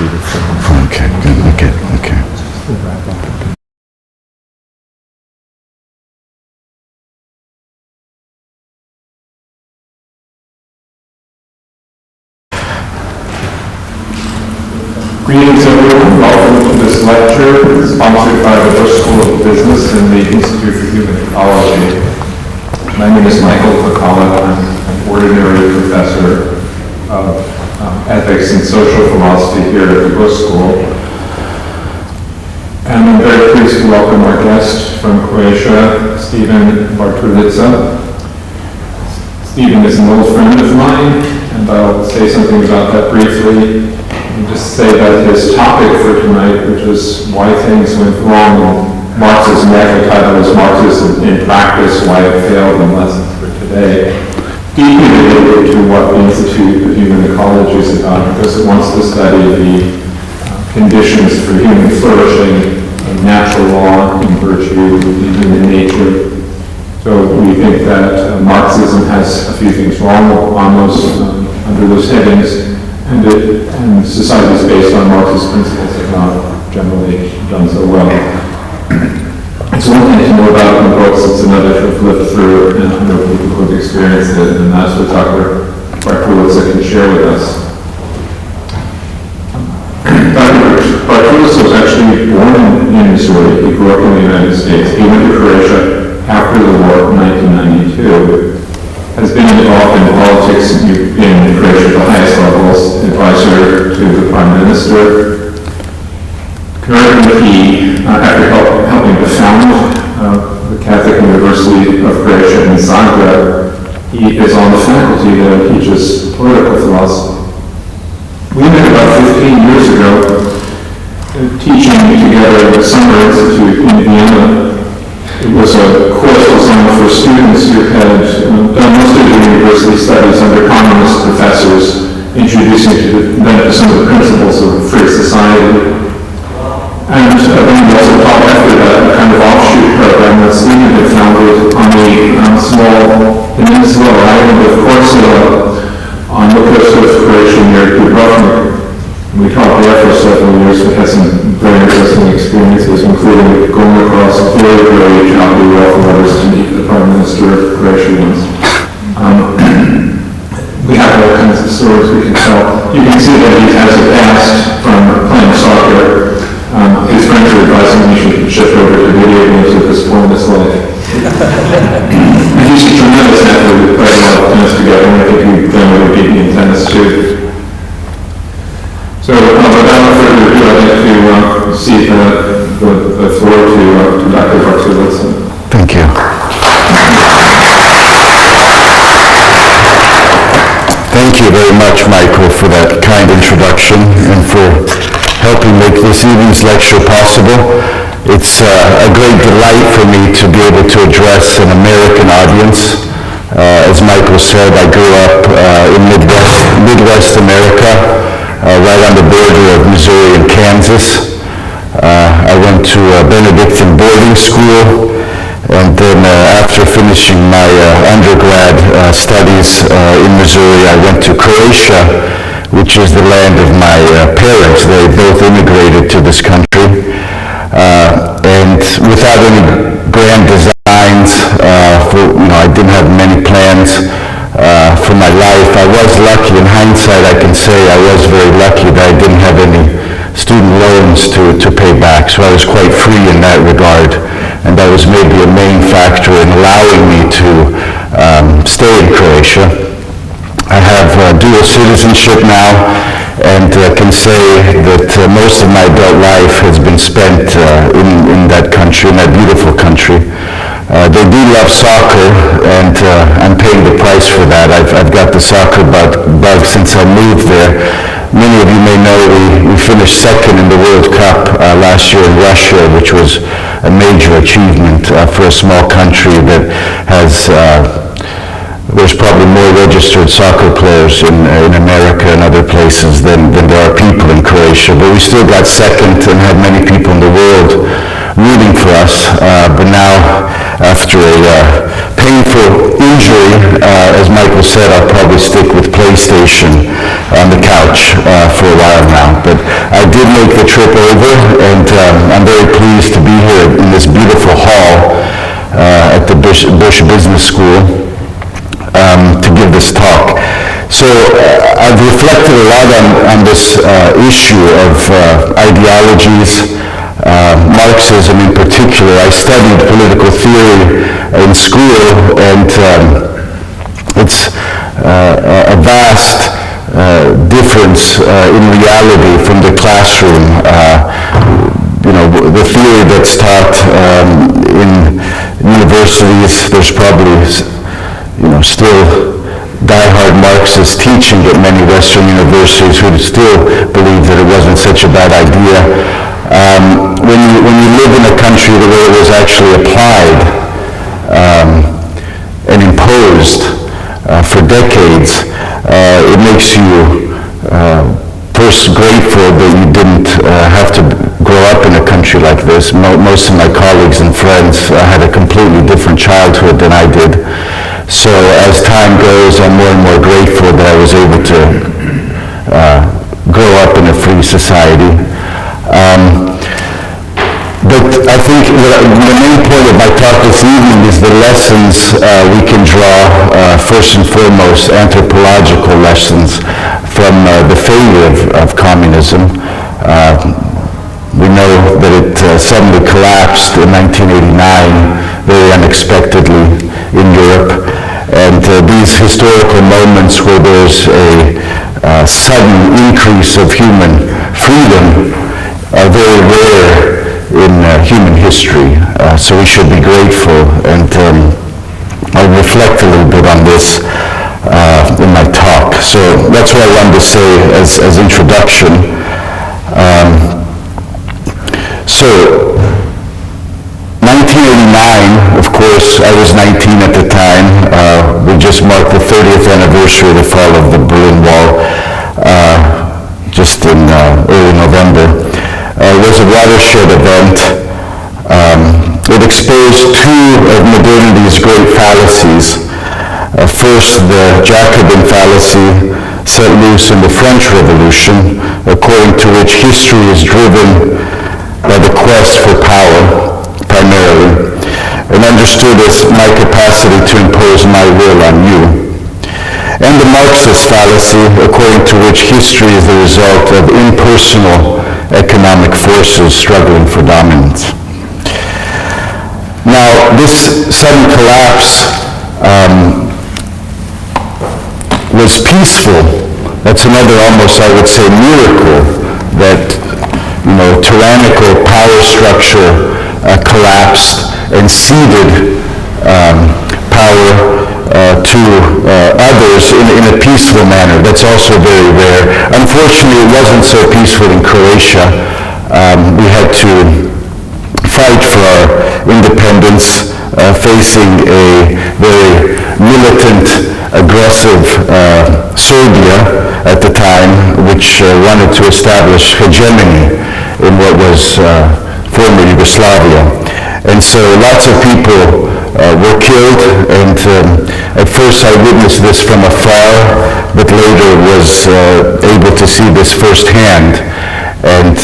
Okay, good, okay. Greetings everyone, welcome to this lecture sponsored by the Bush School of Business and the Institute for Human Ecology. My name is Michael Pacala. I'm an ordinary professor of ethics and social philosophy here at the Bush School. And I'm very pleased to welcome our guest from Croatia, Stephen Bartulica. Stephen is an old friend of mine, and I'll say something about that briefly. And just say that his topic for tonight, which is why things went wrong in Marxism, the title is Marxism in Practice, Why It Failed and Lessons for Today, deeply related to what the Institute of Human Ecology is about, because it wants to study the conditions for human flourishing in natural law, in virtue, in human nature. So we think that Marxism has a few things wrong on those, under those headings, and society is based on Marxist principles have not generally done so well. It's one thing to know about in the books, it's another to have lived through it and know people who have experienced it, and that's what Dr. Bartulica can share with us. Dr. Bartulica was actually born in Missouri. He grew up in the United States. He went to Croatia after the war in 1992. Has been involved in politics in Croatia at the highest levels, advisor to the Prime Minister. Currently, after helping to found the Catholic University of Croatia in Zagreb, he is on the faculty that teaches political philosophy. We met about 15 years ago, teaching together at the Summer Institute in Vienna. It was a course designed for students who had done most of their university studies under communist professors, introducing them to some of the principles of free society. And then we also taught after that a kind of offshoot program that Stephen had founded on the small peninsula island of Corsica on the coast of Croatia near Dubrovnik. We taught there for several years. We had some very interesting experiences, including going across very, very choppy rough waters to meet the Prime Minister of Croatia once. We have all kinds of stories we can tell. You can see that he has a past from playing soccer. His friends are advising me he should shift over to video games at this point in his life. And he's a tremendous athlete. We played a lot of tennis together, and I think he generally beat me in tennis too. So without further ado, I'd like to cede the floor to Dr. Bartulica. Thank you. Thank you very much, Michael, for that kind introduction and for helping make this evening's lecture possible. It's a great delight for me to be able to address an American audience. As Michael said, I grew up in Midwest America. Right on the border of Missouri and Kansas. I went to Benedictine boarding school, and then after finishing my undergrad studies in Missouri, I went to Croatia, which is the land of my parents. They both immigrated to this country, and without any grand designs, I didn't have many plans for my life. I was lucky. In hindsight, I can say I was very lucky that I didn't have any student loans to pay back. So I was quite free in that regard. And that was maybe a main factor in allowing me to stay in Croatia. I have dual citizenship now, and can say that most of my adult life has been spent in that country, in that beautiful country. They do love soccer, and I'm paying the price for that. I've got the soccer bug since I moved there. Many of you may know we finished second in the World Cup last year in Russia, which was a major achievement for a small country that has there's probably more registered soccer players in America and other places than there are people in Croatia. But we still got second and had many people in the world rooting for us. But now, after a painful injury, as Michael said, I'll probably stick with PlayStation on the couch for a while now. But I did make the trip over, and I'm very pleased to be here in this beautiful hall at the Bush Business School to give this talk. So I've reflected a lot on this issue of ideologies, Marxism in particular. I studied political theory in school, and it's a vast difference in reality from the classroom. The theory that's taught in universities, there's probably still die-hard Marxist teaching at many Western universities who still believe that it wasn't such a bad idea. When you live in a country the way it was actually applied and imposed for decades, it makes you first grateful that you didn't have to grow up in a country like this. Most of my colleagues and friends had a completely different childhood than I did. So as time goes, I'm more and more grateful that I was able to grow up in a free society. But I think the main point of my talk this evening is the lessons we can draw, first and foremost, anthropological lessons from the failure of communism. We know that it suddenly collapsed in 1989, very unexpectedly in Europe. And these historical moments where there's a sudden increase of human freedom are very rare in human history, so we should be grateful, and I'll reflect a little bit on this in my talk. So that's what I wanted to say as introduction. So 1989, of course, I was 19 at the time. We just marked the 30th anniversary of the fall of the Berlin Wall, just in early November. It was a watershed event. It exposed two of modernity's great fallacies. First, the Jacobin fallacy set loose in the French Revolution, according to which history is driven by the quest for power, primarily, and understood as my capacity to impose my will on you. And the Marxist fallacy, according to which history is the result of impersonal economic forces struggling for dominance. Now, this sudden collapse was peaceful. That's another almost, I would say, miracle that, tyrannical power structure collapsed and ceded power to others in a peaceful manner. That's also very rare. Unfortunately, it wasn't so peaceful in Croatia. We had to fight for our independence, facing a very militant, aggressive Serbia at the time, which wanted to establish hegemony in what was former Yugoslavia. And so lots of people were killed, and at first I witnessed this from afar, but later was able to see this firsthand. And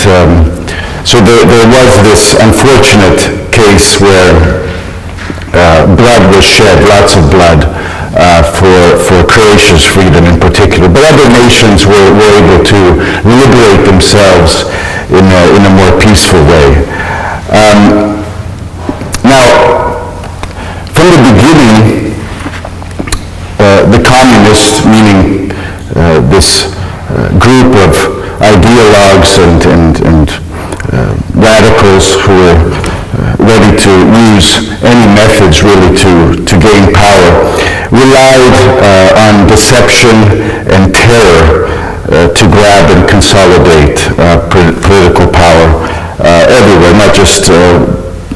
so there was this unfortunate case where blood was shed, lots of blood, for Croatia's freedom in particular. But other nations were able to liberate themselves in a more peaceful way. Now, from the beginning, the communists, meaning this group of ideologues and radicals who were ready to use any methods really to gain power, relied on deception and terror to grab and consolidate political power everywhere, not just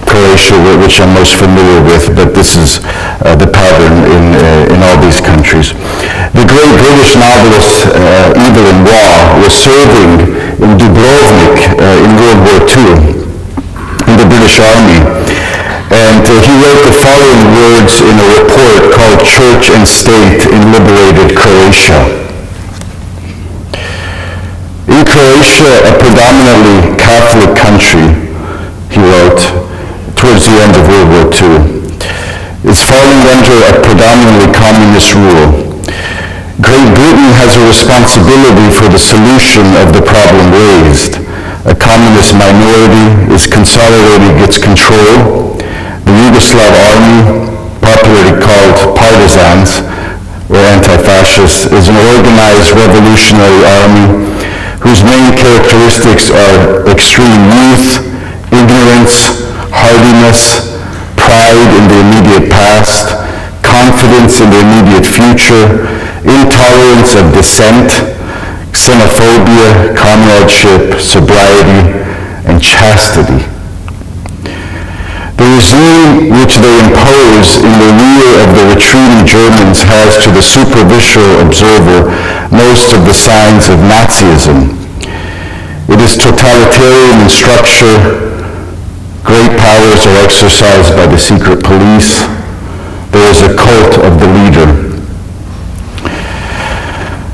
Croatia, which I'm most familiar with, but this is the pattern in all these countries. The great British novelist Evelyn Waugh was serving in Dubrovnik in World War II in the British Army, and he wrote the following words in a report called Church and State in Liberated Croatia. In Croatia, Croatia, a predominantly Catholic country, he wrote, towards the end of World War II, is falling under a predominantly communist rule. Great Britain has a responsibility for the solution of the problem raised. A communist minority is consolidating its control. The Yugoslav army, popularly called partisans, or anti-fascists, is an organized revolutionary army whose main characteristics are extreme youth, ignorance, hardiness, pride in the immediate past, confidence in the immediate future, intolerance of dissent, xenophobia, comradeship, sobriety, and chastity. The regime which they impose in the rear of the retreating Germans has to the superficial observer most of the signs of Nazism. It is totalitarian in structure. Great powers are exercised by the secret police. There is a cult of the leader.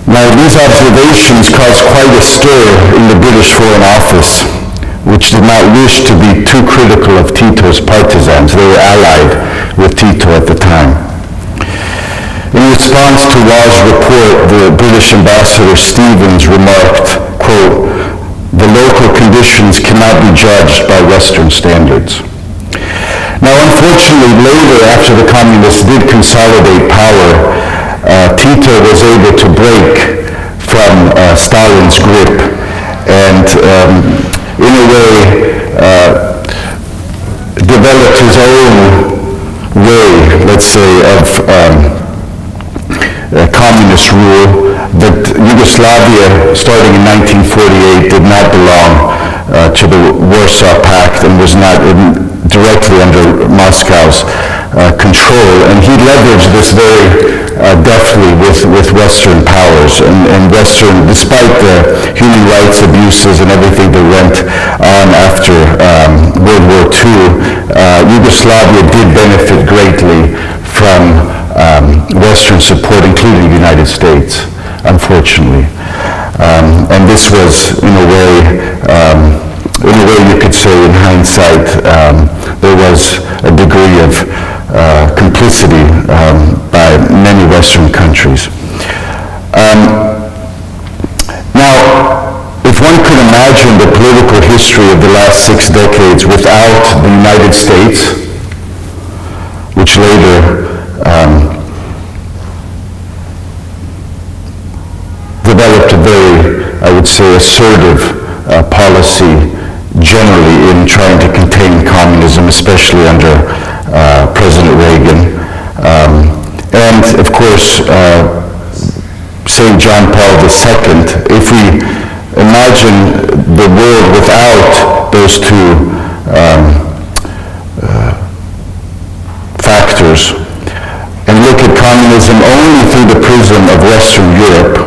Now, these observations caused quite a stir in the British Foreign Office, which did not wish to be too critical of Tito's partisans. They were allied with Tito at the time. In response to Waugh's report, the British ambassador Stevens remarked, quote, "The local conditions cannot be judged by Western standards." Now, unfortunately, later, after the communists did consolidate power, Tito was able to break from Stalin's grip and, in a way, developed his own way, let's say, of communist rule. But Yugoslavia, starting in 1948, did not belong to the Warsaw Pact and was not directly under Moscow's control. And he leveraged this very deftly with Western powers. And Western, despite the human rights abuses and everything that went on after World War II, Yugoslavia did benefit greatly from Western support, including the United States, unfortunately. And this was, in a way you could say in hindsight, there was a degree of complicity by many Western countries. Now, if one could imagine the political history of the last 6 decades without the United States, which later developed a very, I would say, assertive policy generally in trying to contain communism, especially under President Reagan. And, of course, St. John Paul II, if we imagine the world without those two factors and look at communism only through the prism of Western Europe,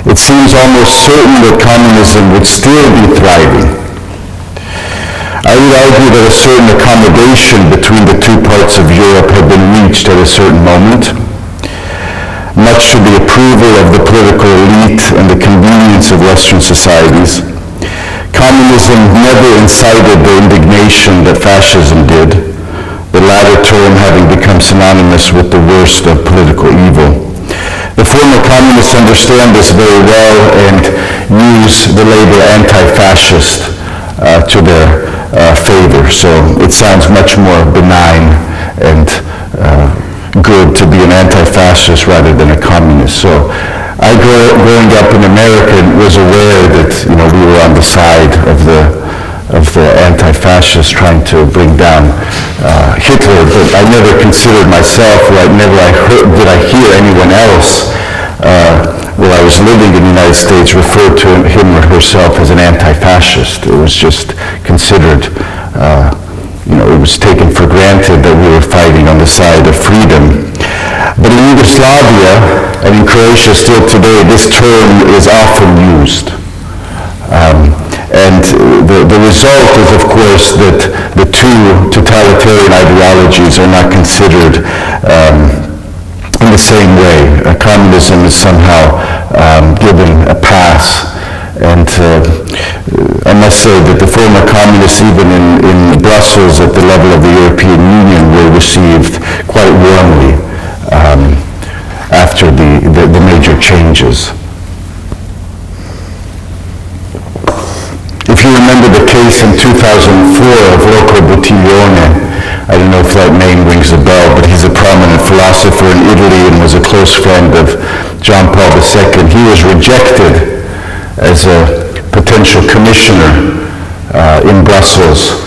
it seems almost certain that communism would still be thriving. I would argue that a certain accommodation between the two parts of Europe had been reached at a certain moment, much to the approval of the political elite and the convenience of Western societies. Communism never incited the indignation that fascism did, the latter term having become synonymous with the worst of political evil. The former communists understand this very well and use the label anti-fascist to their favor. So it sounds much more benign and good to be an anti-fascist rather than a communist. So I, growing up in America, was aware that we were on the side of the anti-fascists trying to bring down Hitler, but I never considered myself, or did I hear anyone else while I was living in the United States refer to him or herself as an anti-fascist. It was just considered, it was taken for granted that we were fighting on the side of freedom. But in Yugoslavia and in Croatia still today, this term is often used. And the result is, of course, that the two totalitarian ideologies are not considered in the same way. Communism is somehow given a pass And I must say that the former communists, even in Brussels at the level of the European Union, were received quite warmly after the major changes. If you remember the case in 2004 of Rocco Buttiglione, I don't know if that name rings a bell, but he's a prominent philosopher in Italy and was a close friend of John Paul II. He was rejected as a potential commissioner in Brussels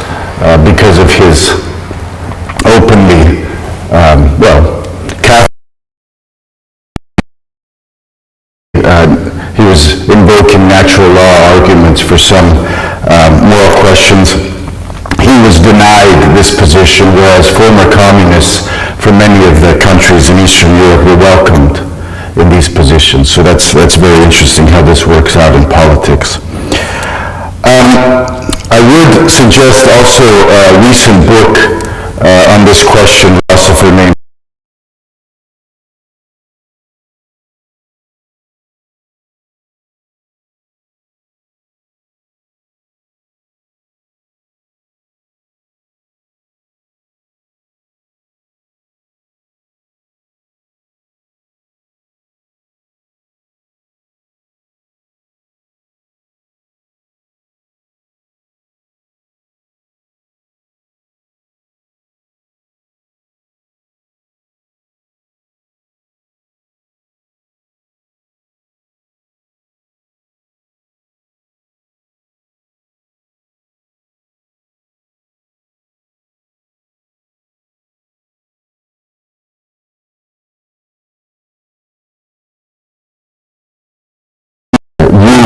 because of his openly, Catholic. He was invoking natural law arguments for some moral questions. He was denied this position, whereas former communists from many of the countries in Eastern Europe were welcomed in these positions. So that's very interesting how this works out in politics. I would suggest also a recent book on this question, a philosopher named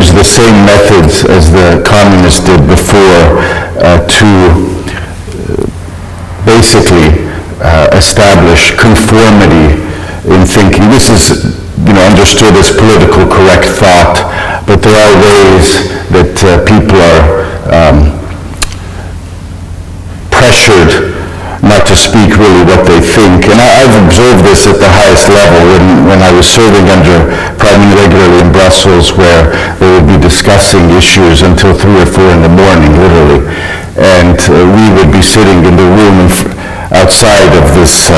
use the same methods as the communists did before to basically establish conformity in thinking. This is understood as political correct thought, but there are ways that people are pressured not to speak really what they think. And I've observed this at the highest level when I was serving under Prime regularly in Brussels, where they would be discussing issues until 3 or 4 in the morning, literally. And we would be sitting in the room outside of this